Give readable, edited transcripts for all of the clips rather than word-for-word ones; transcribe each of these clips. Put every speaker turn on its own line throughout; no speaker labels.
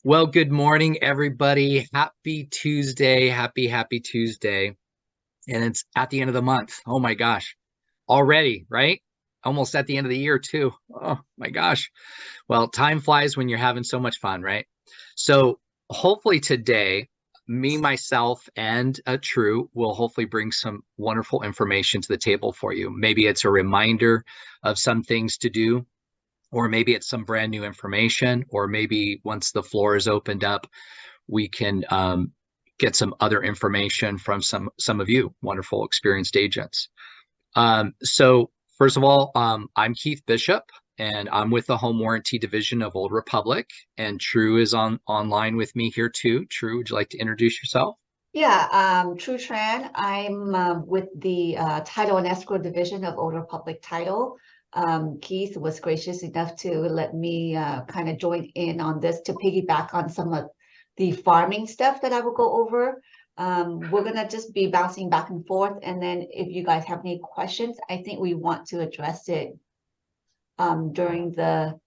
Well, good morning, everybody. Happy Tuesday. Happy Tuesday. And it's at the end of the month. Oh my gosh. Already, right? Almost at the end of the year, too. Oh my gosh. Well, time flies when you're having so much fun, right? So, hopefully, today, me, myself, and True will hopefully bring some wonderful information to the table for you. Maybe it's a reminder of some things to do, or maybe it's some brand new information, or maybe once the floor is opened up, we can get some other information from some of you wonderful experienced agents. So first of all, I'm Keith Bishop, and I'm with the home warranty division of Old Republic, and True is online with me here too. True, would you like to introduce yourself?
Yeah, True Tran. I'm with the Title and Escrow Division of Old Republic Title. Keith was gracious enough to let me kind of join in on this to piggyback on some of the farming stuff that I will go over. We're gonna just be bouncing back and forth, and then if you guys have any questions, I think we want to address it during the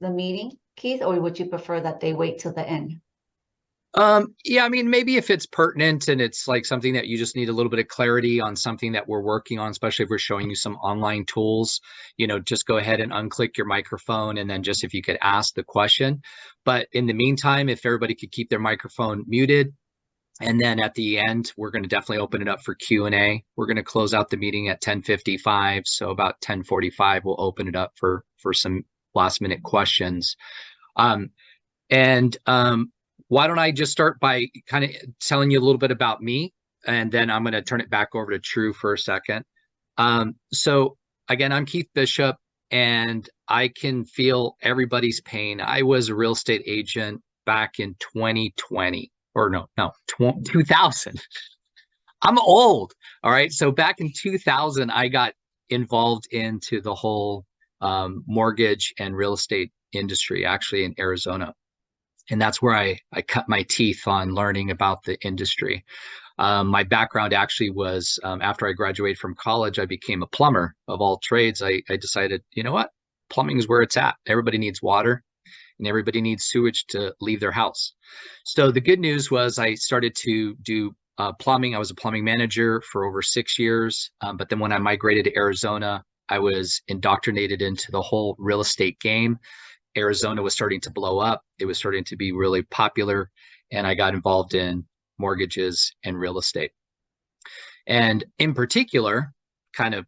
meeting, Keith, or would you prefer that they wait till the end?
Yeah, I mean, maybe if it's pertinent and it's like something that you just need a little bit of clarity on something that we're working on, especially if we're showing you some online tools, just go ahead and unclick your microphone and then just if you could ask the question. But in the meantime, if everybody could keep their microphone muted, and then at the end, we're going to definitely open it up for Q&A. We're going to close out the meeting at 10:55, so about 10:45, we'll open it up for some last minute questions. And why don't I just start by kind of telling you a little bit about me, and then I'm going to turn it back over to True for a second. So again, I'm Keith Bishop, and I can feel everybody's pain. I was a real estate agent back in 2020, or no, 2000. I'm old. All right. So back in 2000, I got involved into the whole mortgage and real estate industry, actually in Arizona. And that's where I cut my teeth on learning about the industry. My background actually was after I graduated from college, I became a plumber of all trades. I decided, you know what? Plumbing is where it's at. Everybody needs water and everybody needs sewage to leave their house. So the good news was I started to do plumbing. I was a plumbing manager for over 6 years. But then when I migrated to Arizona, I was indoctrinated into the whole real estate game. Arizona was starting to blow up. It was starting to be really popular. And I got involved in mortgages and real estate. And in particular, kind of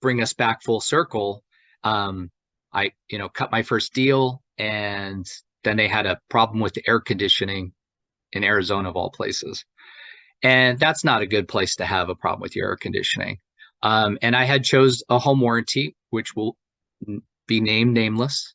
bring us back full circle, I cut my first deal, and then they had a problem with the air conditioning in Arizona of all places. And that's not a good place to have a problem with your air conditioning. And I had chose a home warranty, which will be named nameless.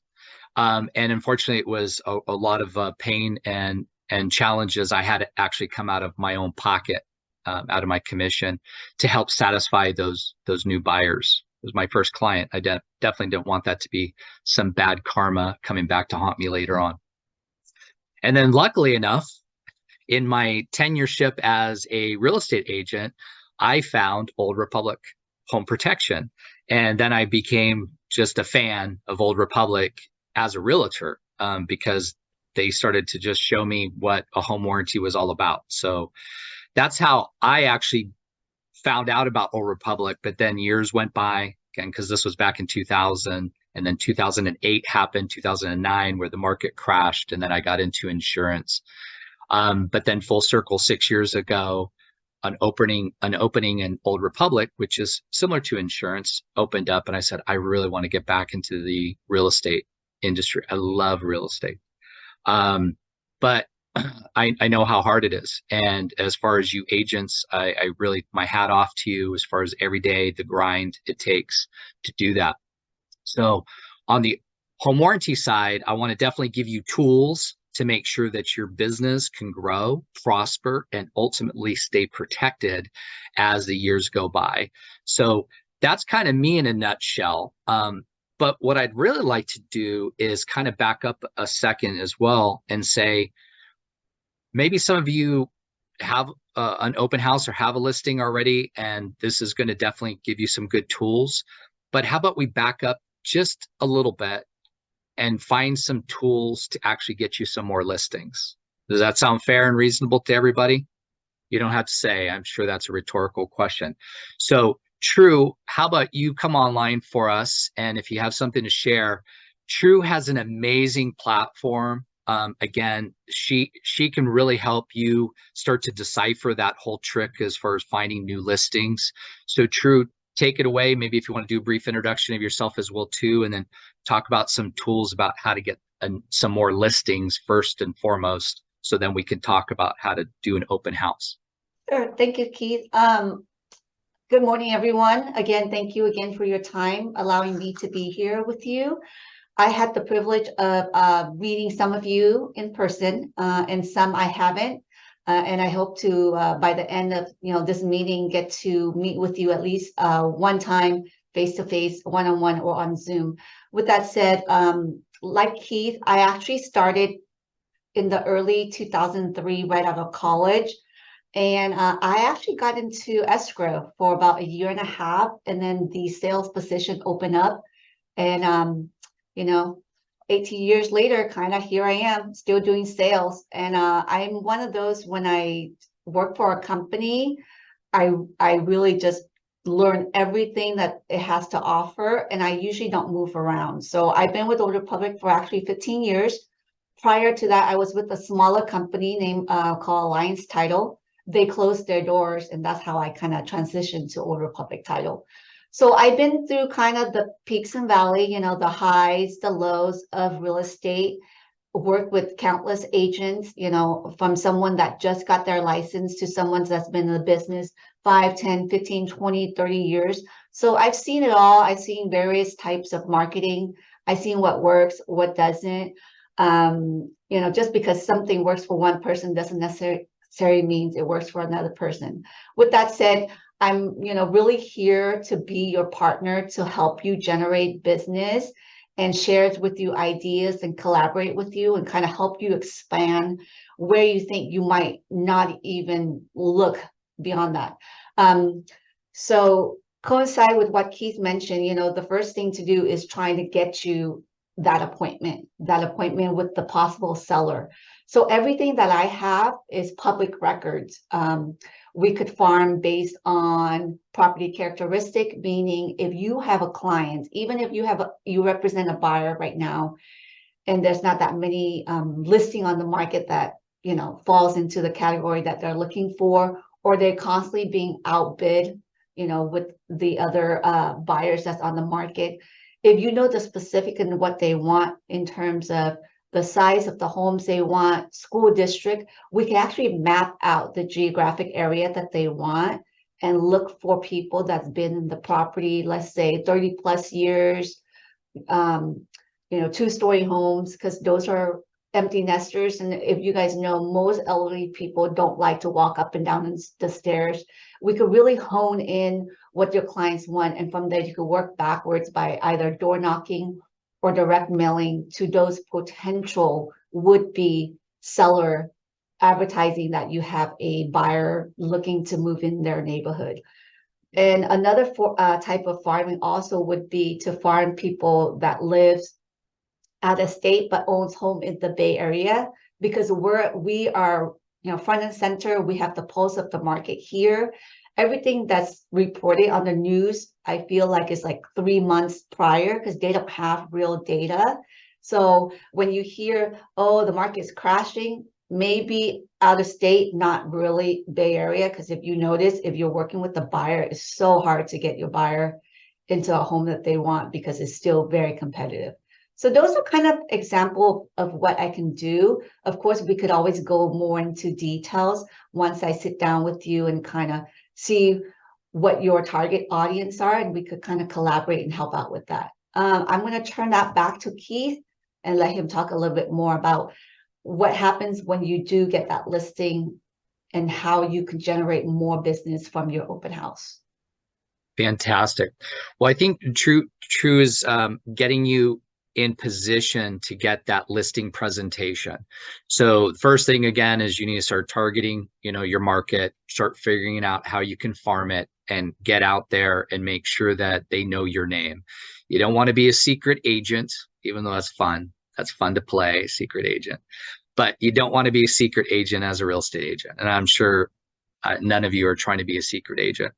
And unfortunately, it was a lot of pain and challenges. I had to actually come out of my own pocket, out of my commission, to help satisfy those new buyers. It was my first client. I definitely didn't want that to be some bad karma coming back to haunt me later on. And then, luckily enough, in my tenureship as a real estate agent, I found Old Republic Home Protection, and then I became just a fan of Old Republic as a realtor, because they started to just show me what a home warranty was all about. So that's how I actually found out about Old Republic. But then years went by, again, because this was back in 2000, and then 2008 happened, 2009, where the market crashed, and then I got into insurance. But then full circle, 6 years ago, an opening in Old Republic, which is similar to insurance, opened up, and I said, I really want to get back into the real estate industry. I love real estate. But I know how hard it is. And as far as you agents, I really, my hat off to you as far as every day, the grind it takes to do that. So on the home warranty side, I want to definitely give you tools to make sure that your business can grow, prosper, and ultimately stay protected as the years go by. So that's kind of me in a nutshell. But what I'd really like to do is kind of back up a second as well and say, maybe some of you have an open house or have a listing already, and this is going to definitely give you some good tools. But how about we back up just a little bit and find some tools to actually get you some more listings. Does that sound fair and reasonable to everybody? You don't have to say. I'm sure that's a rhetorical question. So, True, how about you come online for us? And if you have something to share, True has an amazing platform. Again, she can really help you start to decipher that whole trick as far as finding new listings. So, True, take it away. Maybe if you want to do a brief introduction of yourself as well too, and then talk about some tools about how to get some more listings first and foremost. So then we can talk about how to do an open house.
Sure. Thank you, Keith. Good morning, everyone. Again, thank you again for your time, allowing me to be here with you. I had the privilege of meeting some of you in person, and some I haven't. And I hope to, by the end of this meeting, get to meet with you at least one time, face to face, one on one, or on Zoom. With that said, like Keith, I actually started in the early 2003, right out of college. And I actually got into escrow for about a year and a half, and then the sales position opened up. And you know, 18 years later, kind of here I am, still doing sales. And I'm one of those, when I work for a company, I really just learn everything that it has to offer, and I usually don't move around. So I've been with Old Republic for actually 15 years. Prior to that, I was with a smaller company named called Alliance Title. They closed their doors, and that's how I kind of transitioned to Old Republic Title. So I've been through kind of the peaks and valley, the highs, the lows of real estate, worked with countless agents, from someone that just got their license to someone that's been in the business 5, 10, 15, 20, 30 years. So I've seen it all. I've seen various types of marketing. I've seen what works, what doesn't. Just because something works for one person doesn't necessarily means it works for another person. With that said, I'm, really here to be your partner to help you generate business and shares with you ideas and collaborate with you and kind of help you expand where you think you might not even look beyond that. So coincide with what Keith mentioned, the first thing to do is trying to get you that appointment with the possible seller. So everything that I have is public records. We could farm based on property characteristic, meaning if you have a client, even if you represent a buyer right now, and there's not that many listing on the market that falls into the category that they're looking for, or they're constantly being outbid, with the other buyers that's on the market. If you know the specific and what they want in terms of the size of the homes they want, school district, we can actually map out the geographic area that they want and look for people that's been in the property, let's say 30 plus years, 2-story homes, because those are empty nesters. And if you guys know, most elderly people don't like to walk up and down the stairs. We could really hone in what your clients want. And from there, you could work backwards by either door knocking or direct mailing to those potential would-be seller, advertising that you have a buyer looking to move in their neighborhood. And another type of farming also would be to farm people that lives out of state but owns home in the Bay Area, because we are front and center. We have the pulse of the market here. Everything that's reported on the news, I feel like is like 3 months prior, because they don't have real data. So when you hear, oh, the market's crashing, maybe out of state, not really Bay Area, because if you notice, if you're working with the buyer, it's so hard to get your buyer into a home that they want because it's still very competitive. So those are kind of example of what I can do. Of course, we could always go more into details once I sit down with you and kind of see what your target audience are, and we could kind of collaborate and help out with that. I'm going to turn that back to Keith and let him talk a little bit more about what happens when you do get that listing and how you can generate more business from your open house.
Fantastic. Well, I think True is getting you in position to get that listing presentation. So first thing again is you need to start targeting, your market, start figuring out how you can farm it and get out there and make sure that they know your name. You don't want to be a secret agent, even though that's fun. That's fun to play, secret agent. But you don't want to be a secret agent as a real estate agent. And I'm sure none of you are trying to be a secret agent.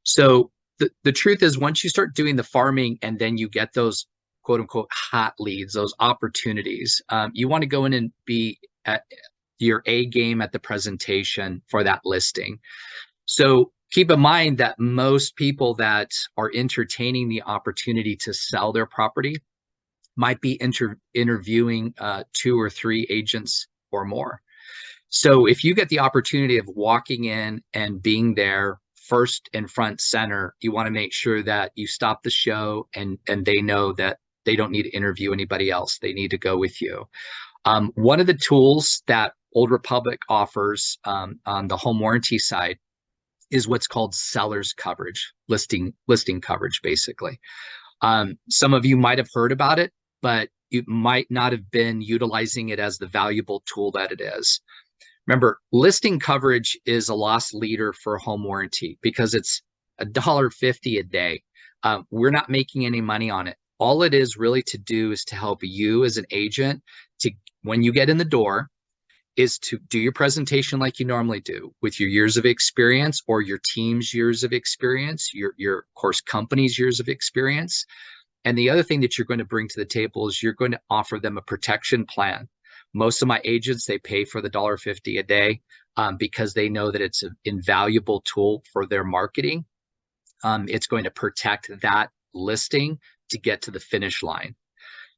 So the truth is, once you start doing the farming and then you get those quote unquote hot leads, those opportunities, you want to go in and be at your A game at the presentation for that listing. So keep in mind that most people that are entertaining the opportunity to sell their property might be interviewing 2 or 3 agents or more. So if you get the opportunity of walking in and being there first and front center, you want to make sure that you stop the show and they know that they don't need to interview anybody else. They need to go with you. One of the tools that Old Republic offers on the home warranty side is what's called seller's coverage, listing coverage, basically. Some of you might have heard about it, but you might not have been utilizing it as the valuable tool that it is. Remember, listing coverage is a loss leader for home warranty because it's $1.50 a day. We're not making any money on it. All it is really to do is to help you as an agent to, when you get in the door, is to do your presentation like you normally do with your years of experience or your team's years of experience, your of course company's years of experience. And the other thing that you're going to bring to the table is you're going to offer them a protection plan. Most of my agents, they pay for the $1.50 a day because they know that it's an invaluable tool for their marketing. It's going to protect that listing to get to the finish line.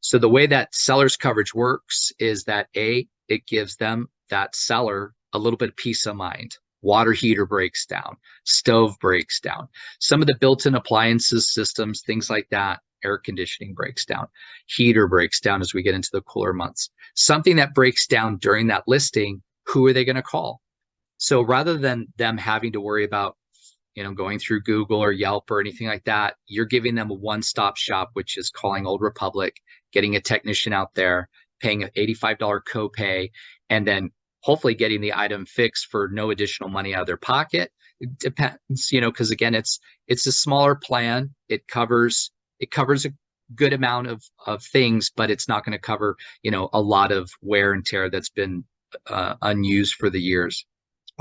So the way that seller's coverage works is that it gives them, that seller, a little bit of peace of mind. Water heater breaks down, stove breaks down, some of the built-in appliances systems, things like that, air conditioning breaks down, heater breaks down as we get into the cooler months. Something that breaks down during that listing, who are they going to call? So rather than them having to worry about, going through Google or Yelp or anything like that, you're giving them a one-stop shop, which is calling Old Republic, getting a technician out there, paying an $85 copay, and then hopefully getting the item fixed for no additional money out of their pocket. It depends, because again, it's a smaller plan. It covers a good amount of things, but it's not going to cover, a lot of wear and tear that's been unused for the years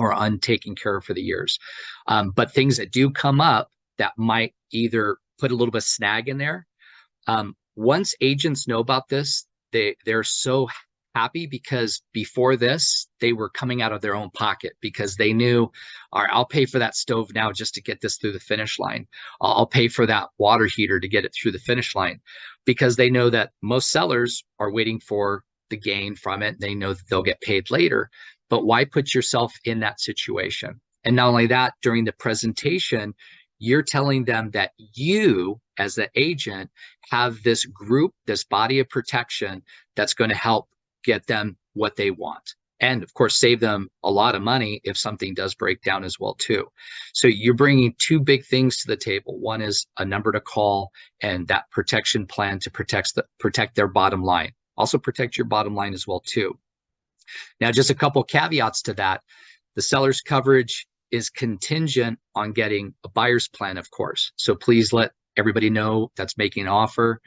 or untaken care of for the years. But things that do come up that might either put a little bit of snag in there. Once agents know about this, they're so happy because before this, they were coming out of their own pocket because they knew, all right, I'll pay for that stove now just to get this through the finish line. I'll pay for that water heater to get it through the finish line because they know that most sellers are waiting for the gain from it. They know that they'll get paid later, but why put yourself in that situation? And not only that, during the presentation, you're telling them that you, as the agent, have this group, this body of protection that's going to help get them what they want. And of course, save them a lot of money if something does break down as well, too. So you're bringing 2 big things to the table. One is a number to call and that protection plan to protect their bottom line. Also protect your bottom line as well, too. Now, just a couple caveats to that. The seller's coverage is contingent on getting a buyer's plan, of course. So please let everybody know that's making an offer.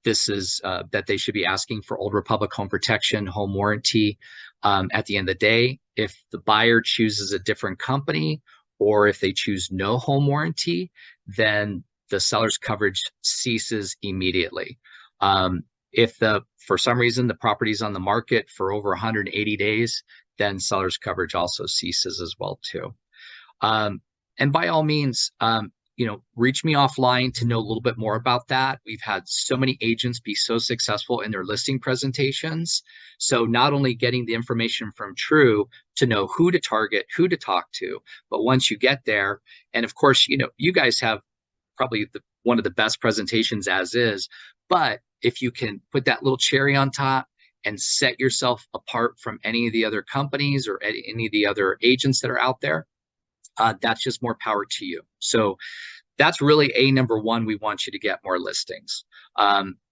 This is that they should be asking for Old Republic Home Protection, home warranty. At the end of the day, if the buyer chooses a different company or if they choose no home warranty, then the seller's coverage ceases immediately. If for some reason the property's on the market for over 180 days, then seller's coverage also ceases as well, too. And by all means, reach me offline to know a little bit more about that. We've had so many agents be so successful in their listing presentations. So not only getting the information from True to know who to target, who to talk to, but once you get there, and of course, you guys have probably one of the best presentations as is, but if you can put that little cherry on top and set yourself apart from any of the other companies or any of the other agents that are out there, that's just more power to you. So that's really number one. We want you to get more listings.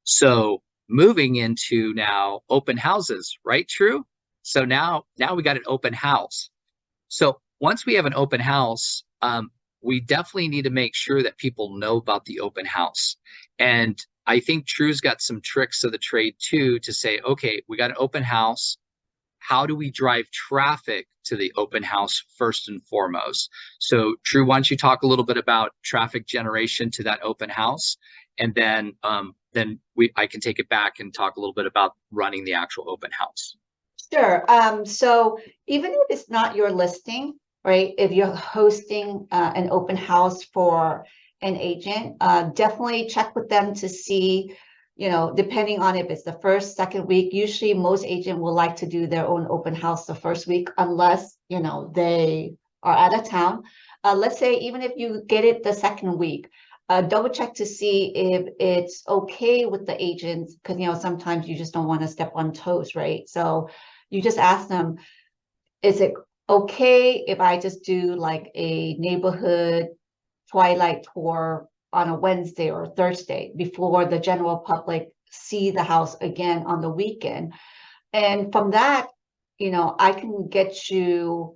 So moving into now open houses, right? True. So now we got an open house. So once we have an open house, we definitely need to make sure that people know about the open house. And I think True's got some tricks of the trade too to say, okay, we got an open house. How do we drive traffic to the open house first and foremost? So, True, why don't you talk a little bit about traffic generation to that open house, and then I can take it back and talk a little bit about running the actual open house.
Sure. So even if it's not your listing, right? If you're hosting an open house for an agent, definitely check with them to see, depending on if it's the first, second week. Usually most agent will like to do their own open house the first week, unless, they are out of town. Let's say even if you get it the second week, double check to see if it's okay with the agents, because sometimes you just don't want to step on toes, right? So you just ask them, is it okay if I just do like a neighborhood twilight tour on a Wednesday or Thursday before the general public see the house again on the weekend? And from that, I can get you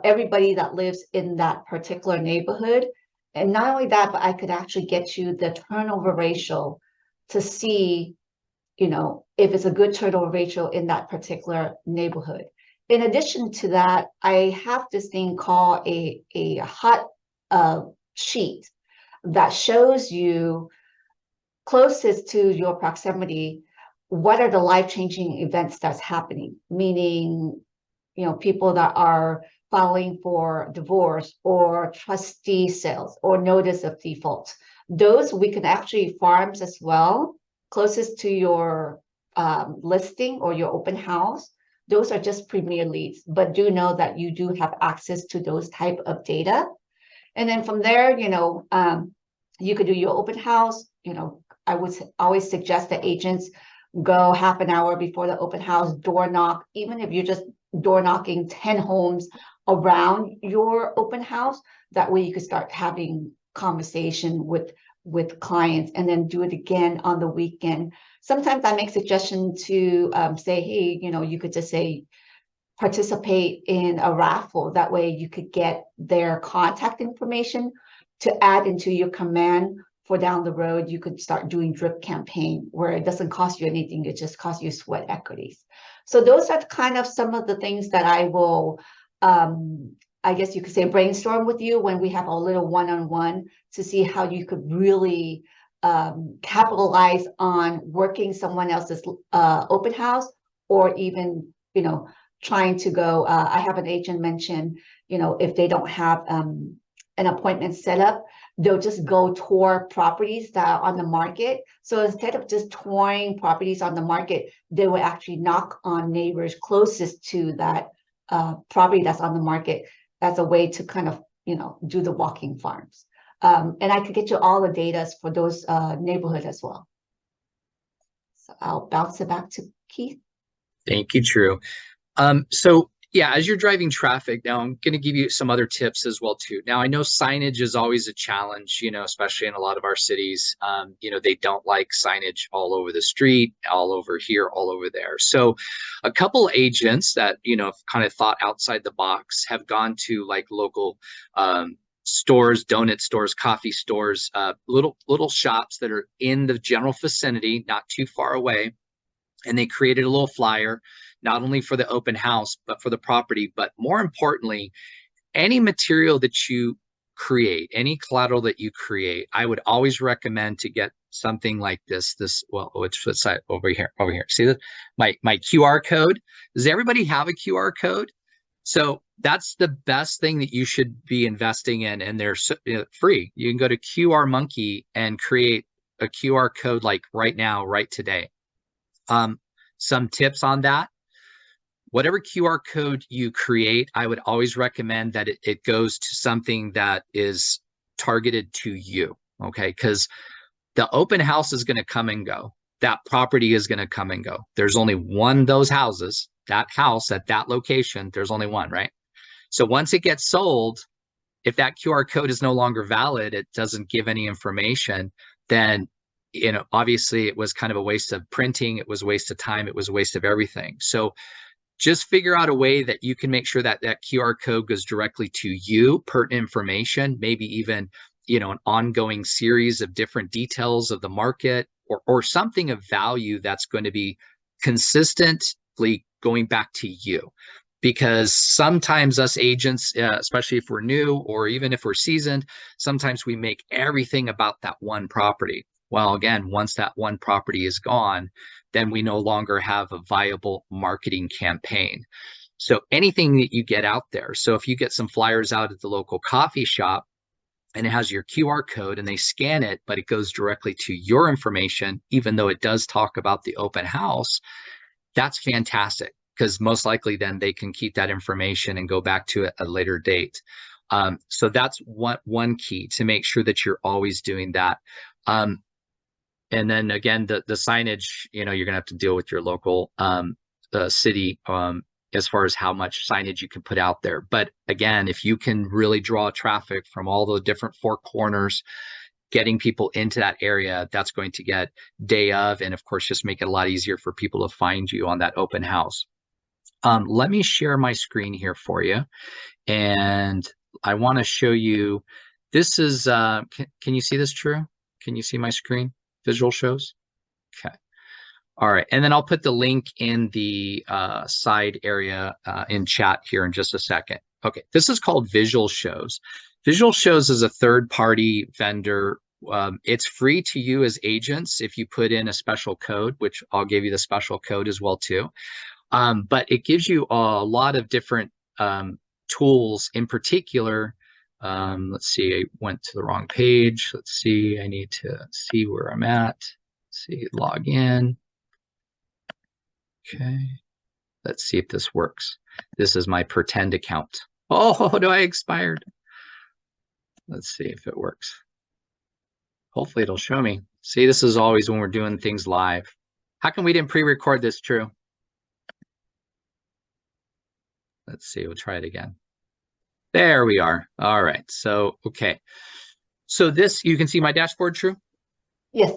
everybody that lives in that particular neighborhood. And not only that, but I could actually get you the turnover ratio to see, if it's a good turnover ratio in that particular neighborhood. In addition to that, I have this thing called a hot sheet that shows you closest to your proximity, what are the life-changing events that's happening, meaning, people that are filing for divorce or trustee sales or notice of default. Those we can actually farms as well, closest to your listing or your open house. Those are just premier leads, but do know that you do have access to those type of data. And then from there, you could do your open house. I would always suggest that agents go half an hour before the open house, door knock, even if you're just door knocking 10 homes around your open house. That way you could start having conversation with clients, and then do it again on the weekend. Sometimes I make suggestion to say, hey, you could just say, participate in a raffle. That way you could get their contact information to add into your command for down the road. You could start doing drip campaign where it doesn't cost you anything. It just costs you sweat equities. So those are kind of some of the things that I will, I guess you could say, brainstorm with you when we have a little one-on-one to see how you could really capitalize on working someone else's open house, or even, trying to go. I have an agent mention, if they don't have an appointment set up, they'll just go tour properties that are on the market. So instead of just touring properties on the market, they will actually knock on neighbors closest to that property that's on the market, as a way to kind of, do the walking farms. And I could get you all the data for those neighborhoods as well. So I'll bounce it back to Keith.
Thank you, True. So yeah, as you're driving traffic, now I'm going to give you some other tips as well too. Now I know signage is always a challenge, especially in a lot of our cities. They don't like signage all over the street, all over here, all over there. So a couple agents that, kind of thought outside the box have gone to like local stores, donut stores, coffee stores, little shops that are in the general vicinity, not too far away. And they created a little flyer, not only for the open house, but for the property. But more importantly, any material that you create, any collateral that you create, I would always recommend to get something like this. It's over here. See this? My QR code. Does everybody have a QR code? So that's the best thing that you should be investing in, and they're free. You can go to QR Monkey and create a QR code like right now, right today. Some tips on that. Whatever QR code you create, I would always recommend that it goes to something that is targeted to you, okay? Because the open house is going to come and go. That property is going to come and go. There's only one of those houses, that house at that location, there's only one, right? So once it gets sold, if that QR code is no longer valid, it doesn't give any information, then obviously it was kind of a waste of printing, it was a waste of time, it was a waste of everything. So just figure out a way that you can make sure that that QR code goes directly to you, pertinent information, maybe even, an ongoing series of different details of the market, or something of value that's going to be consistently going back to you. Because sometimes us agents, especially if we're new or even if we're seasoned, sometimes we make everything about that one property. Well, again, once that one property is gone, then we no longer have a viable marketing campaign. So anything that you get out there. So if you get some flyers out at the local coffee shop and it has your QR code and they scan it, but it goes directly to your information, even though it does talk about the open house, that's fantastic, because most likely then they can keep that information and go back to it at a later date. So that's one key, to make sure that you're always doing that. And then again, the signage, you're going to have to deal with your local city as far as how much signage you can put out there. But again, if you can really draw traffic from all the different four corners, getting people into that area, that's going to get day of, and of course, just make it a lot easier for people to find you on that open house. Let me share my screen here for you. And I want to show you, this is, can you see this, True? Can you see my screen? Visual shows? Okay. All right. And then I'll put the link in the side area in chat here in just a second. Okay. This is called Visual Shows. Visual Shows is a third-party vendor. It's free to you as agents if you put in a special code, which I'll give you the special code as well too. But it gives you a lot of different tools. In particular, let's see, I went to the wrong page. Let's see, I need to see where I'm at. Let's see, log in. Okay, let's see if this works. This is my pretend account. Oh, no, I expired. Let's see if it works. Hopefully it'll show me. See, this is always when we're doing things live. How come we didn't pre-record this, True? Let's see, we'll try it again. There we are. All right, so, okay. So this, you can see my dashboard, True?
Yes.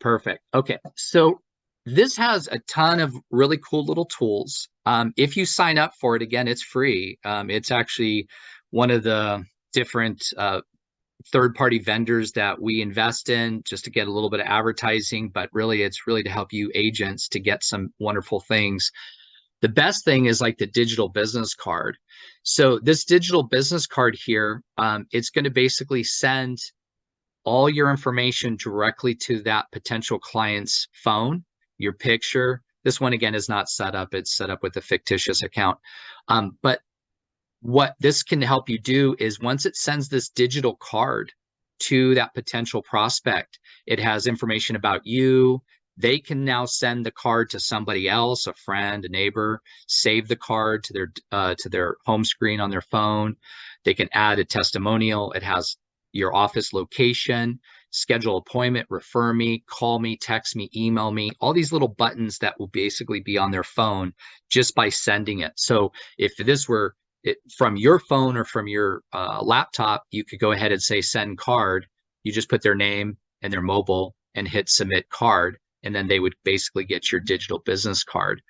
Perfect. Okay, so this has a ton of really cool little tools. If you sign up for it, again, it's free. It's actually one of the different third-party vendors that we invest in just to get a little bit of advertising, but really it's really to help you agents to get some wonderful things. The best thing is like the digital business card. So this digital business card here, it's going to basically send all your information directly to that potential client's phone, your picture. This one, again, is not set up. It's set up with a fictitious account. But what this can help you do is once it sends this digital card to that potential prospect, it has information about you. They can now send the card to somebody else, a friend, a neighbor, save the card to their home screen on their phone. They can add a testimonial. It has your office location, schedule appointment, refer me, call me, text me, email me, all these little buttons that will basically be on their phone just by sending it. So if this were from your phone or from your laptop, you could go ahead and say send card. You just put their name and their mobile and hit submit card, and then they would basically get your digital business card.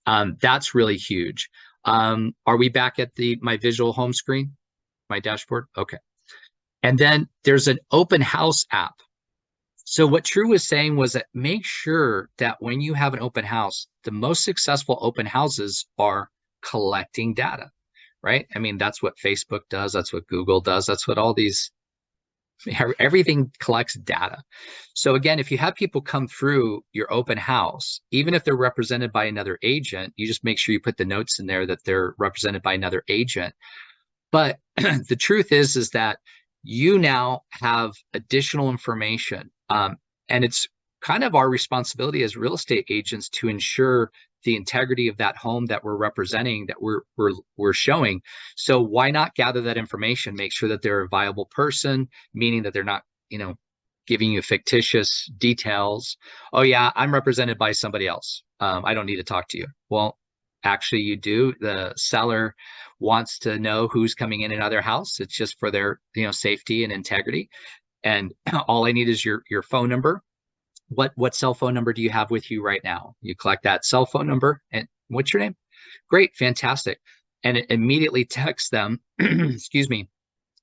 That's really huge. Are we back at my visual home screen, my dashboard? Okay. And then there's an open house app. So what True was saying was that make sure that when you have an open house, the most successful open houses are collecting data, right? I mean, that's what Facebook does. That's what Google does. That's what all these, everything collects data. So again, if you have people come through your open house, even if they're represented by another agent, you just make sure you put the notes in there that they're represented by another agent. But the truth is that you now have additional information. And it's kind of our responsibility as real estate agents to ensure the integrity of that home that we're representing, that we're showing. So why not gather that information, make sure that they're a viable person, meaning that they're not, giving you fictitious details. Oh yeah, I'm represented by somebody else. I don't need to talk to you. Well, actually you do. The seller wants to know who's coming in and out of their house. It's just for their, safety and integrity. And all I need is your phone number. What cell phone number do you have with you right now? You collect that cell phone number, and what's your name? Great, fantastic. And it immediately texts them, excuse me,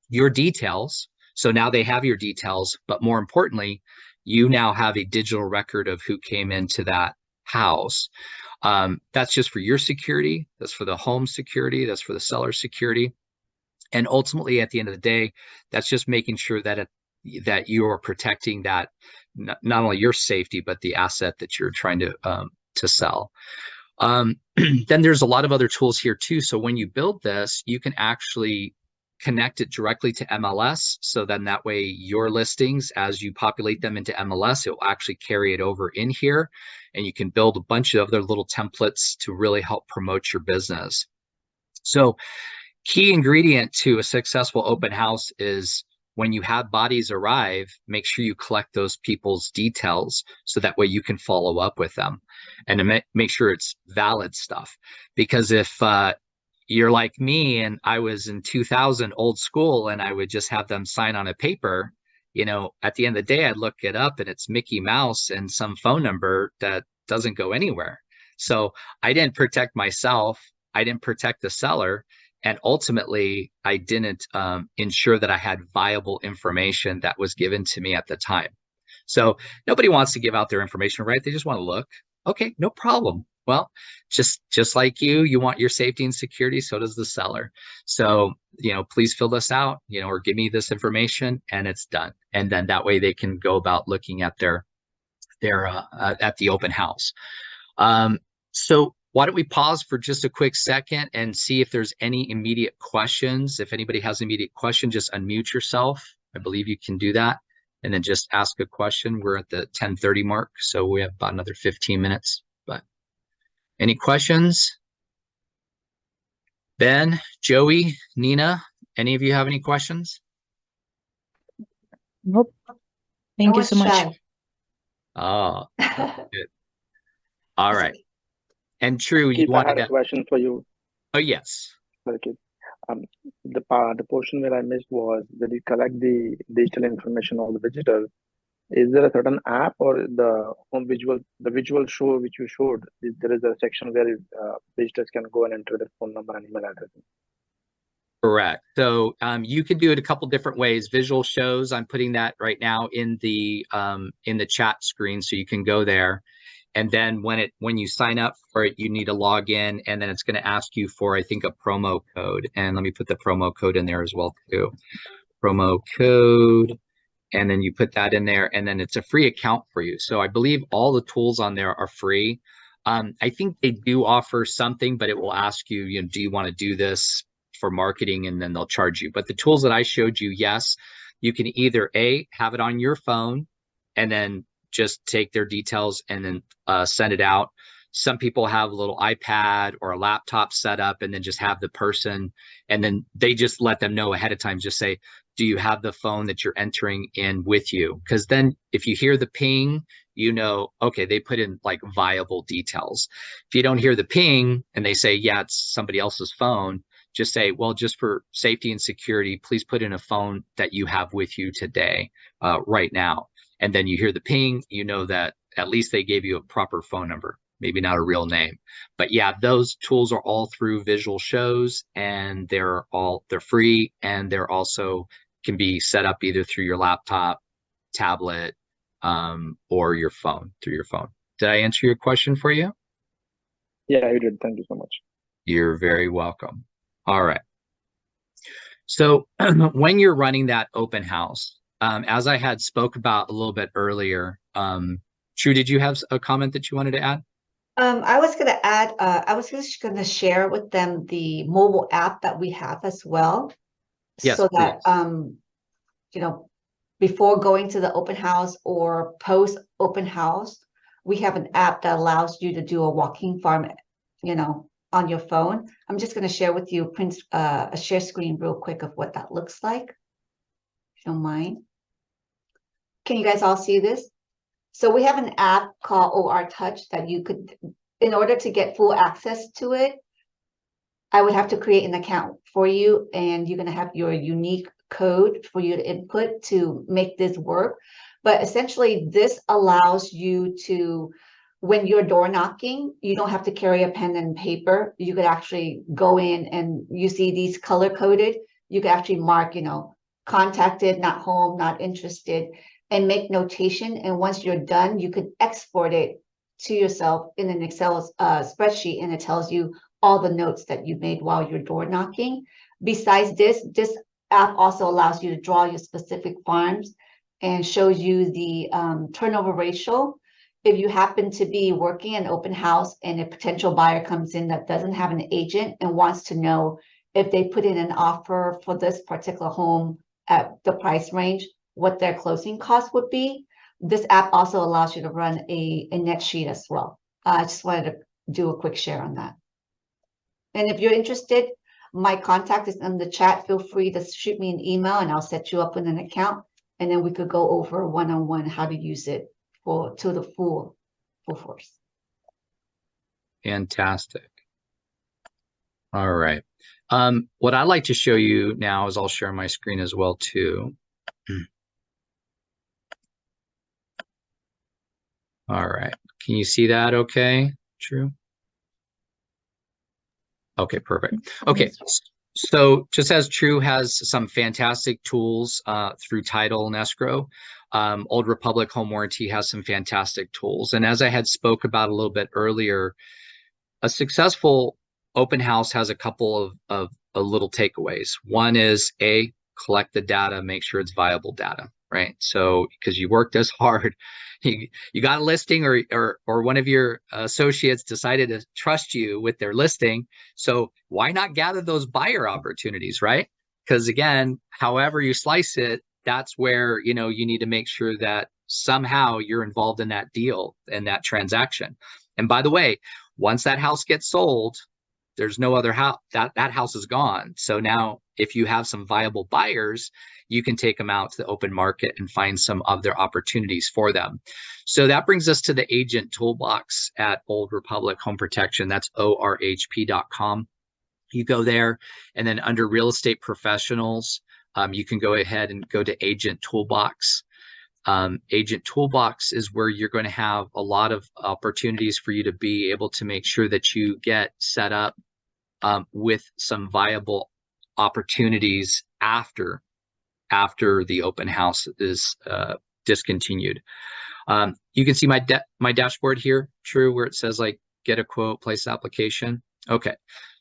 your details. So now they have your details, but more importantly, you now have a digital record of who came into that house. That's just for your security. That's for the home security. That's for the seller security. And ultimately, at the end of the day, that's just making sure that you are protecting that not only your safety but the asset that you're trying to sell. Then there's a lot of other tools here too. So when you build this, you can actually connect it directly to MLS. So then that way your listings, as you populate them into MLS, it will actually carry it over in here. And you can build a bunch of other little templates to really help promote your business. So key ingredient to a successful open house is when you have bodies arrive, make sure you collect those people's details so that way you can follow up with them and to make sure it's valid stuff. Because if you're like me and I was in 2000 old school and I would just have them sign on a paper, at the end of the day, I'd look it up and it's Mickey Mouse and some phone number that doesn't go anywhere. So I didn't protect myself. I didn't protect the seller. And ultimately, I didn't ensure that I had viable information that was given to me at the time. So nobody wants to give out their information, right? They just want to look. Okay, no problem. Well, just like you want your safety and security, so does the seller. So, please fill this out, or give me this information and it's done. And then that way they can go about looking at their at the open house. So why don't we pause for just a quick second and see if there's any immediate questions. If anybody has an immediate question, just unmute yourself. I believe you can do that. And then just ask a question. We're at the 10:30 mark, so we have about another 15 minutes. But any questions? Ben, Joey, Nina, any of you have any questions?
Nope. Thank you so much.
Oh, good. All right. And True,
Keith,
you wanted
I had a question for you.
Oh, yes.
Okay. The portion where I missed was when you collect the digital information of the visitor, is there a certain app or the visual show which you showed, there is a section where visitors can go and enter their phone number and email address?
Correct. So you can do it a couple different ways. Visual shows, I'm putting that right now in the chat screen, so you can go there. And then when you sign up for it, you need to log in, and then it's going to ask you for, I think, a promo code. And let me put the promo code in there as well too. Promo code, and then you put that in there, and then it's a free account for you. So I believe all the tools on there are free. I think they do offer something, but it will ask you, do you want to do this for marketing, and then they'll charge you. But the tools that I showed you, yes, you can either have it on your phone and then just take their details and then send it out. Some people have a little iPad or a laptop set up and then just have the person, and then they just let them know ahead of time, just say, do you have the phone that you're entering in with you? Because then if you hear the ping, okay, they put in like viable details. If you don't hear the ping and they say, yeah, it's somebody else's phone, just say, well, just for safety and security, please put in a phone that you have with you today, right now. And then you hear the ping, that at least they gave you a proper phone number, maybe not a real name. But yeah, those tools are all through visual shows, and they're free, and they're also can be set up either through your laptop, tablet, or your phone, through your phone. Did I answer your question for you?
Yeah, you did. Thank you so much.
You're very welcome. All right. So when you're running that open house, as I had spoke about a little bit earlier, True, did you have a comment that you wanted to add?
I was going to add, I was just going to share with them the mobile app that we have as well.
Yes,
so that,
please.
Before going to the open house or post open house, we have an app that allows you to do a walking farm, on your phone. I'm just going to share with you a share screen real quick of what that looks like, if you don't mind. Can you guys all see this? So we have an app called OR Touch that you could, in order to get full access to it, I would have to create an account for you, and you're going to have your unique code for you to input to make this work. But essentially, this allows you to when you're door knocking, you don't have to carry a pen and paper. You could actually go in and you see these color coded. You could actually mark, contacted, not home, not interested, and make notation. And once you're done, you could export it to yourself in an Excel spreadsheet, and it tells you all the notes that you made while you're door knocking. Besides this app also allows you to draw your specific farms and shows you the turnover ratio. If you happen to be working an open house and a potential buyer comes in that doesn't have an agent and wants to know if they put in an offer for this particular home at the price range, what their closing cost would be, this app also allows you to run a net sheet as well. I just wanted to do a quick share on that. And if you're interested, my contact is in the chat. Feel free to shoot me an email and I'll set you up with an account. And then we could go over one-on-one how to use it to the full force.
Fantastic. All right. What I'd like to show you now is I'll share my screen as well too. All right. Can you see that okay? True. Okay, perfect. Okay. So just as True has some fantastic tools through title and escrow, Old Republic Home Warranty has some fantastic tools. And as I had spoke about a little bit earlier, a successful open house has a couple of little takeaways. One is collect the data, make sure it's viable data, right? So because you worked as hard, you got a listing or one of your associates decided to trust you with their listing. So why not gather those buyer opportunities, right? Because again, however you slice it, that's where, you need to make sure that somehow you're involved in that deal and that transaction. And by the way, once that house gets sold, there's no other house, that house is gone. So now if you have some viable buyers, you can take them out to the open market and find some other opportunities for them. So that brings us to the agent toolbox at Old Republic Home Protection. That's orhp.com. You go there, and then under real estate professionals, you can go ahead and go to agent toolbox. Agent toolbox is where you're going to have a lot of opportunities for you to be able to make sure that you get set up with some viable opportunities after the open house is discontinued. You can see my dashboard here, True, where it says like get a quote, place application. Okay.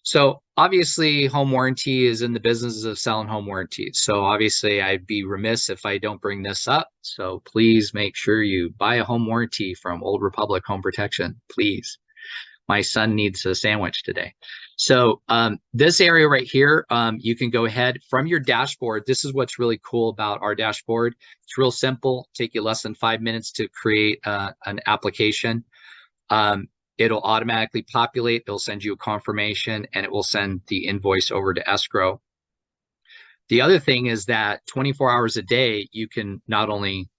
So obviously home warranty is in the business of selling home warranties. So obviously I'd be remiss if I don't bring this up. So please make sure you buy a home warranty from Old Republic Home Protection, please. My son needs a sandwich today. So this area right here, you can go ahead from your dashboard. This is what's really cool about our dashboard. It's real simple, take you less than 5 minutes to create an application. It'll automatically populate, it'll send you a confirmation, and it will send the invoice over to escrow. The other thing is that 24 hours a day, you can not only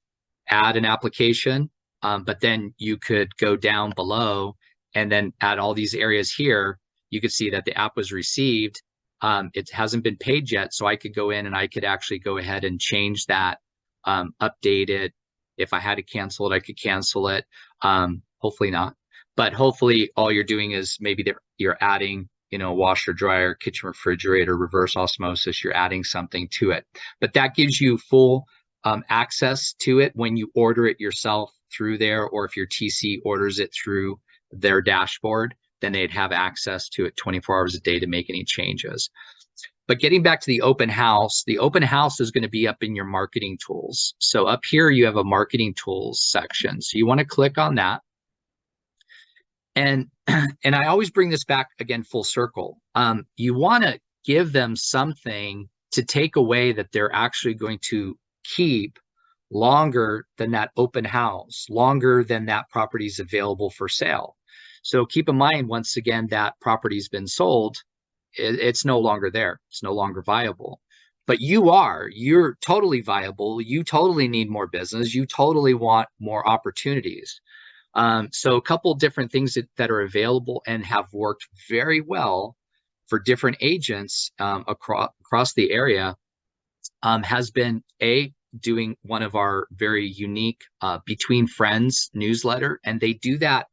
add an application, but then you could go down below and then add all these areas here. You could see that the app was received. It hasn't been paid yet, so I could go in and I could actually go ahead and change that, update it. If I had to cancel it, I could cancel it. Hopefully not. But hopefully all you're doing is maybe you're adding, washer, dryer, kitchen refrigerator, reverse osmosis, you're adding something to it. But that gives you full access to it when you order it yourself through there, or if your TC orders it through their dashboard, then they'd have access to it 24 hours a day to make any changes. But getting back to the open house is going to be up in your marketing tools. So up here, you have a marketing tools section. So you want to click on that. And I always bring this back again, full circle. You want to give them something to take away that they're actually going to keep longer than that open house, longer than that property is available for sale. So keep in mind, once again, that property's been sold, it's no longer there. It's no longer viable. But you're totally viable. You totally need more business. You totally want more opportunities. So a couple different things that are available and have worked very well for different agents across the area has been doing one of our very unique Between Friends newsletter. And they do that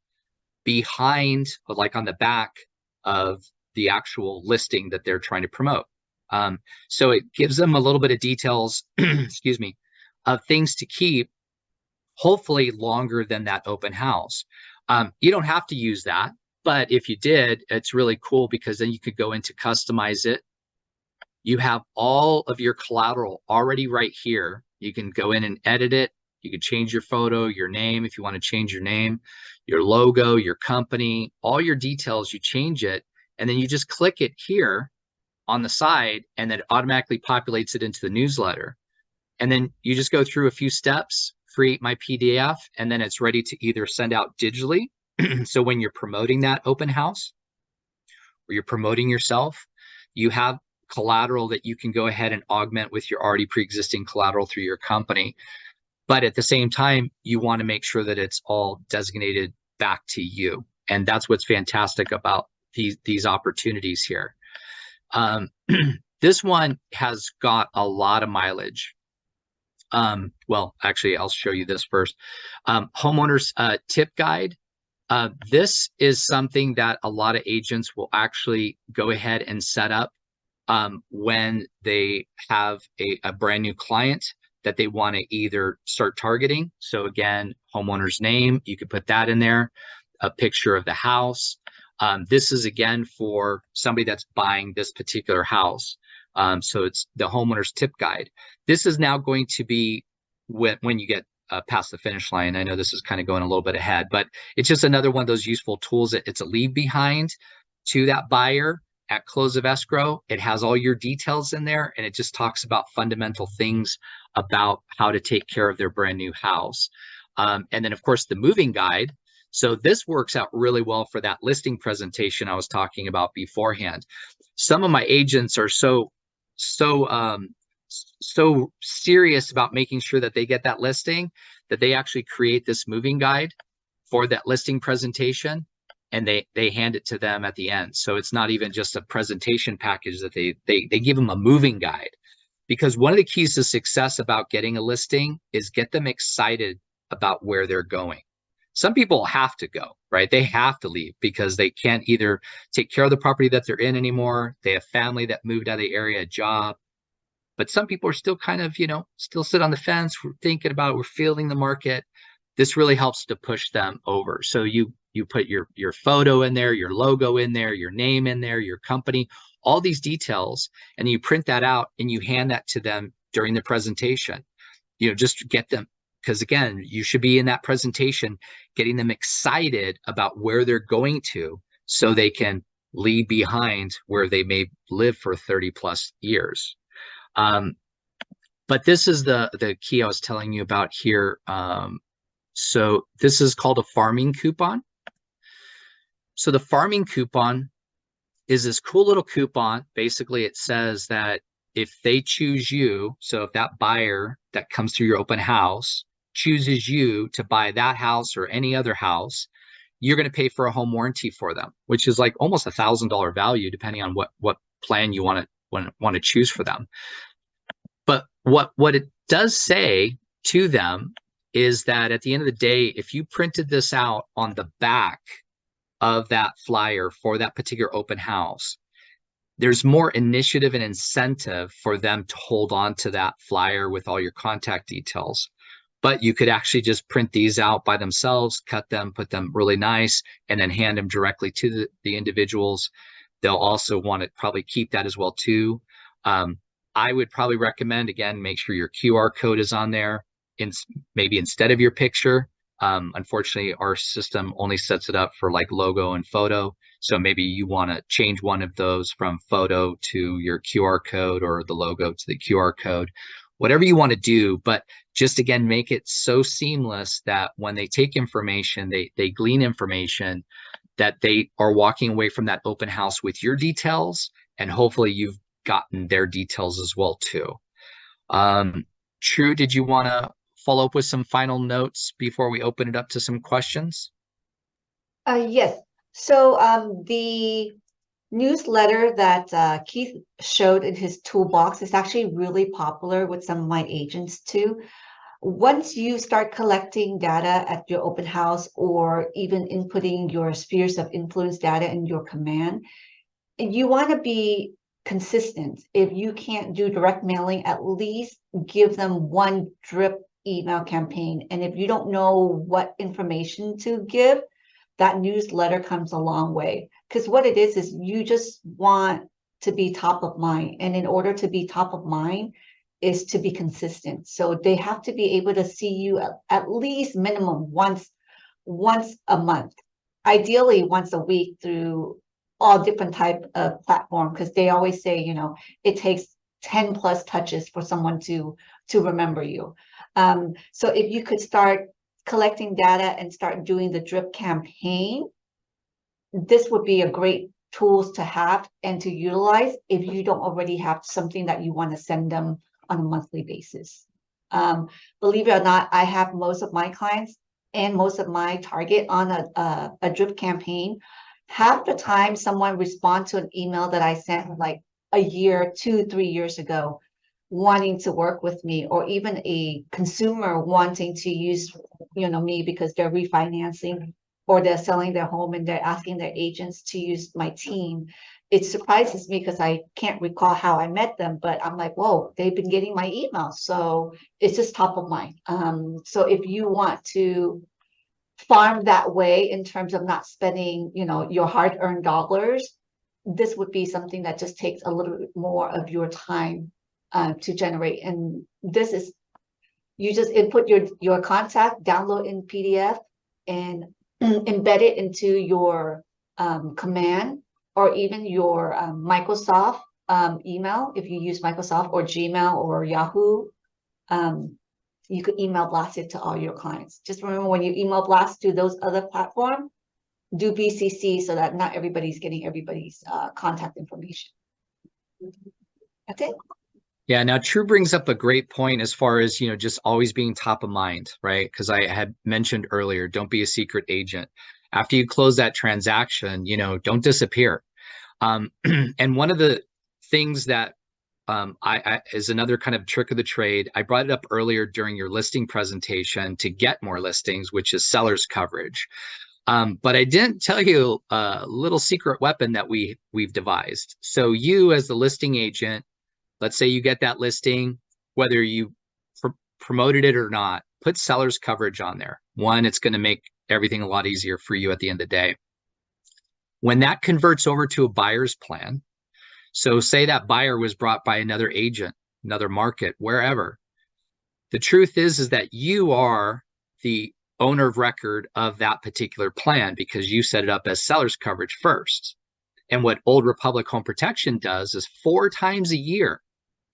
behind, like on the back of the actual listing that they're trying to promote. So it gives them a little bit of details, excuse me, of things to keep, hopefully longer than that open house. You don't have to use that, but if you did, it's really cool because then you could go in to customize it. You have all of your collateral already right here. You can go in and edit it. You can change your photo, your name, if you want to change your name, your logo, your company, all your details, you change it, and then you just click it here on the side, and then it automatically populates it into the newsletter. And then you just go through a few steps, create my PDF, and then it's ready to either send out digitally. So when you're promoting that open house or you're promoting yourself, you have collateral that you can go ahead and augment with your already pre-existing collateral through your company. But at the same time, you want to make sure that it's all designated back to you. And that's what's fantastic about these opportunities here. This one has got a lot of mileage. Well, actually, I'll show you this first. Homeowners tip guide. This is something that a lot of agents will actually go ahead and set up when they have a brand new client that they want to either start targeting. So again, homeowner's name, you could put that in there, a picture of the house. This is again for somebody that's buying this particular house. So it's the homeowner's tip guide. This is now going to be when you get past the finish line. I know this is kind of going a little bit ahead, but it's just another one of those useful tools. It's a leave behind to that buyer at close of escrow. It has all your details in there, and it just talks about fundamental things about how to take care of their brand new house. And then, of course, the moving guide. So this works out really well for that listing presentation I was talking about beforehand. Some of my agents are so serious about making sure that they get that listing that they actually create this moving guide for that listing presentation, and they hand it to them at the end. So it's not even just a presentation package that they give them a moving guide, because one of the keys to success about getting a listing is get them excited about where they're going. Some people have to go, right? They have to leave because they can't either take care of the property that they're in anymore. They have family that moved out of the area, a job. But some people are still kind of, still sit on the fence. We're thinking about it. We're feeling the market. This really helps to push them over. So you put your photo in there, your logo in there, your name in there, your company, all these details, and you print that out and you hand that to them during the presentation. Just get them, because again, you should be in that presentation getting them excited about where they're going to, so they can leave behind where they may live for 30 plus years. But this is the key I was telling you about here. So this is called a farming coupon. So the farming coupon is this cool little coupon. Basically, it says that if they choose you, so if that buyer that comes through your open house chooses you to buy that house or any other house, you're going to pay for a home warranty for them, which is like almost $1,000 value, depending on what plan you want to choose for them. But what it does say to them is that at the end of the day, if you printed this out on the back of that flyer for that particular open house, there's more initiative and incentive for them to hold on to that flyer with all your contact details. But you could actually just print these out by themselves, cut them, put them really nice, and then hand them directly to the individuals. They'll also want to probably keep that as well too. I would probably recommend, again, make sure your QR code is on there, maybe instead of your picture. Unfortunately, our system only sets it up for like logo and photo. So maybe you want to change one of those from photo to your QR code, or the logo to the QR code, whatever you want to do. But just again, make it so seamless that when they take information, they glean information, that they are walking away from that open house with your details, and hopefully you've gotten their details as well too. True, did you want to follow up with some final notes before we open it up to some questions?
Yes. So the newsletter that Keith showed in his toolbox is actually really popular with some of my agents too. Once you start collecting data at your open house or even inputting your spheres of influence data in your command, and you want to be consistent. If you can't do direct mailing, at least give them one drip email campaign. And if you don't know what information to give, that newsletter comes a long way. Because what it is you just want to be top of mind. And in order to be top of mind is to be consistent. So they have to be able to see you at least minimum once a month, ideally once a week through all different type of platform, because they always say, you know, it takes 10 plus touches for someone to remember you. So if you could start collecting data and start doing the drip campaign, this would be a great tools to have and to utilize if you don't already have something that you want to send them on a monthly basis. Believe it or not, I have most of my clients and most of my target on a drip campaign. Half the time someone responds to an email that I sent like a year, 2-3 years ago, wanting to work with me, or even a consumer wanting to use, you know, me because they're refinancing or they're selling their home and they're asking their agents to use my team. It surprises me because I can't recall how I met them, but I'm like, whoa, they've been getting my emails. So it's just top of mind. So if you want to farm that way in terms of not spending, you know, your hard-earned dollars, this would be something that just takes a little bit more of your time to generate. And this is, you just input your contact, download in PDF, and embed it into your command or even your Microsoft email, if you use Microsoft or Gmail or Yahoo. You could email blast it to all your clients. Just remember, when you email blast to those other platforms, do BCC so that not everybody's getting everybody's contact information. That's it.
Yeah, now True brings up a great point as far as, you know, just always being top of mind, right? Because I had mentioned earlier, don't be a secret agent. After you close that transaction, you know, don't disappear. And one of the things that I is another kind of trick of the trade. I brought it up earlier during your listing presentation to get more listings, which is seller's coverage. But I didn't tell you a little secret weapon that we've devised. So you, as the listing agent, let's say you get that listing, whether you promoted it or not, put seller's coverage on there. One, it's going to make everything a lot easier for you at the end of the day. When that converts over to a buyer's plan, so say that buyer was brought by another agent, another market, wherever. The truth is that you are the owner of record of that particular plan because you set it up as seller's coverage first. And what Old Republic Home Protection does is 4 times a year,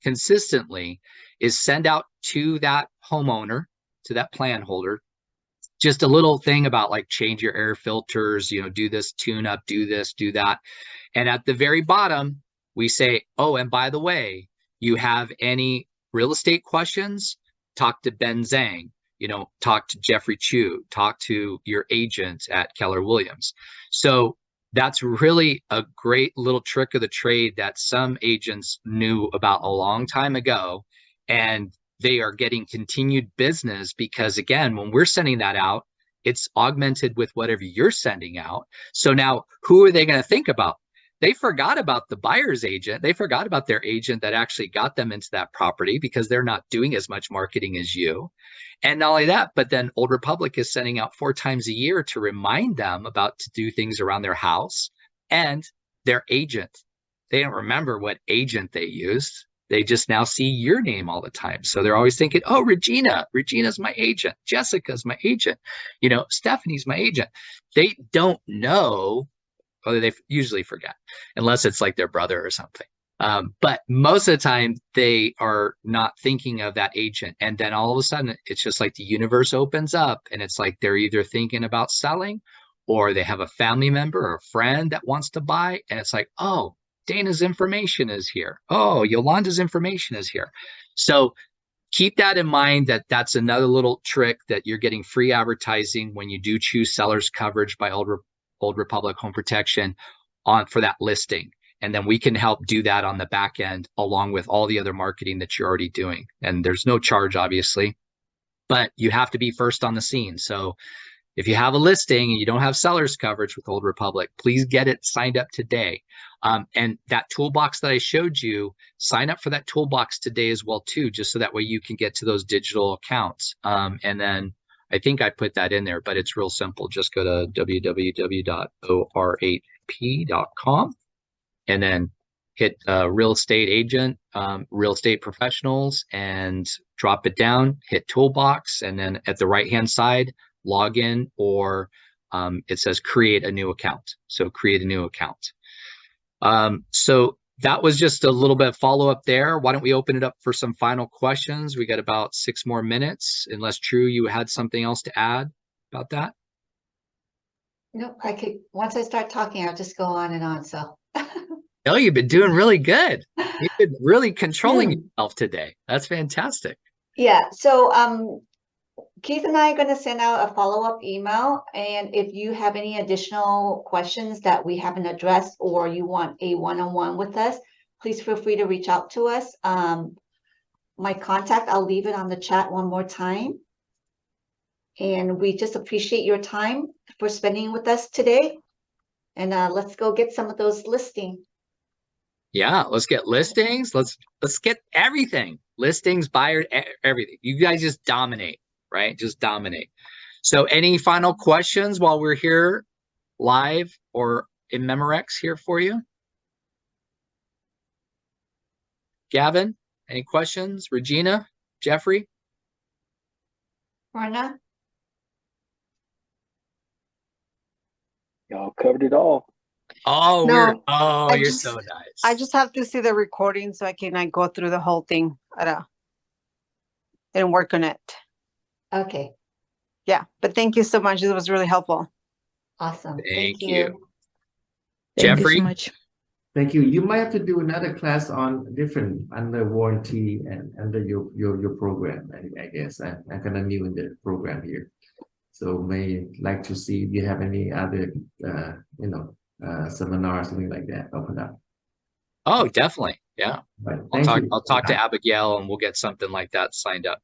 consistently, is send out to that homeowner, to that plan holder, just a little thing about like change your air filters, you know, do this tune up, do this, do that. And at the very bottom, we say, oh, and by the way, you have any real estate questions, talk to Ben Zhang, you know, talk to Jeffrey Chu, talk to your agent at Keller Williams. So that's really a great little trick of the trade that some agents knew about a long time ago. And they are getting continued business because, again, when we're sending that out, it's augmented with whatever you're sending out. So now who are they going to think about? They forgot about the buyer's agent. They forgot about their agent that actually got them into that property because they're not doing as much marketing as you. And not only that, but then Old Republic is sending out 4 times a year to remind them about to do things around their house and their agent. They don't remember what agent they used. They just now see your name all the time. So they're always thinking, oh, Regina's my agent. Jessica's my agent. You know, Stephanie's my agent. They don't know, or they usually forget, unless it's like their brother or something. But most of the time, they are not thinking of that agent. And then all of a sudden, it's just like the universe opens up and it's like they're either thinking about selling or they have a family member or a friend that wants to buy. And it's like, oh, Dana's information is here. Oh, Yolanda's information is here. So keep that in mind, that that's another little trick, that you're getting free advertising when you do choose seller's coverage by Old Republic Home Protection for that listing. And then we can help do that on the back end, along with all the other marketing that you're already doing. And there's no charge, obviously. but you have to be first on the scene. So if you have a listing and you don't have seller's coverage with Old Republic, please get it signed up today. And that toolbox that I showed you, sign up for that toolbox today as well too, just so that way you can get to those digital accounts. And then I think I put that in there, but it's real simple. Just go to www.or8p.com and then hit real estate agent, real estate professionals, and drop it down, hit toolbox, and then at the right-hand side, log in, or it says create a new account. So create a new account. So that was just a little bit of follow-up there. Why don't we open it up for some final questions? We got about 6 more minutes, unless True, you had something else to add about that?
Nope, I could, once I start talking, I'll just go on and on, so.
Oh, you've been doing really good. You've been really controlling yourself today. That's fantastic.
Yeah, so Keith and I are going to send out a follow-up email, and if you have any additional questions that we haven't addressed or you want a one-on-one with us, please feel free to reach out to us. My contact, I'll leave it on the chat one more time. And we just appreciate your time for spending with us today. And let's go get some of those listings.
Yeah, let's get listings. Let's get everything. Listings, buyers, everything. You guys just dominate, right? Just dominate. So any final questions while we're here live or in Memorex here for you? Gavin, any questions? Regina, Jeffrey?
Rana?
Y'all covered it all.
Oh,
No,
you're so nice.
I just have to see the recording so I can go through the whole thing and work on it.
Okay,
Yeah, but thank you so much. It was really helpful.
awesome.
Thank you.
Thank you
Jeffrey?
so much.
Thank you. You might have to do another class on different under warranty and under your program. I guess I'm kind of new in the program here, so may like to see if you have any other seminar or something like that open up.
Oh, definitely. Yeah.
But thank you.
I'll talk to Abigail and we'll get something like that signed up.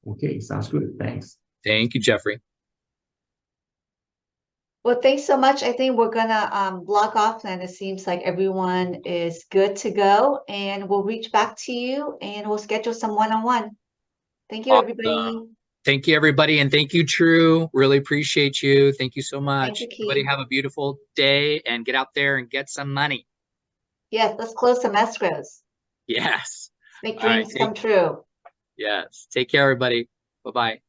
Okay, sounds good. Thanks.
Thank you, Jeffrey.
Well, thanks so much. I think we're gonna block off, and it seems like everyone is good to go, and we'll reach back to you and we'll schedule some one-on-one. Thank you, everybody.
Thank you, everybody. And thank you, True. Really appreciate you. Thank you so much.
Thank you, Keith.
Everybody have a beautiful day and get out there and get some money.
Yes, let's close some escrows.
Yes.
Make
All right,
dreams come true.
Yes. Take care, everybody. Bye-bye.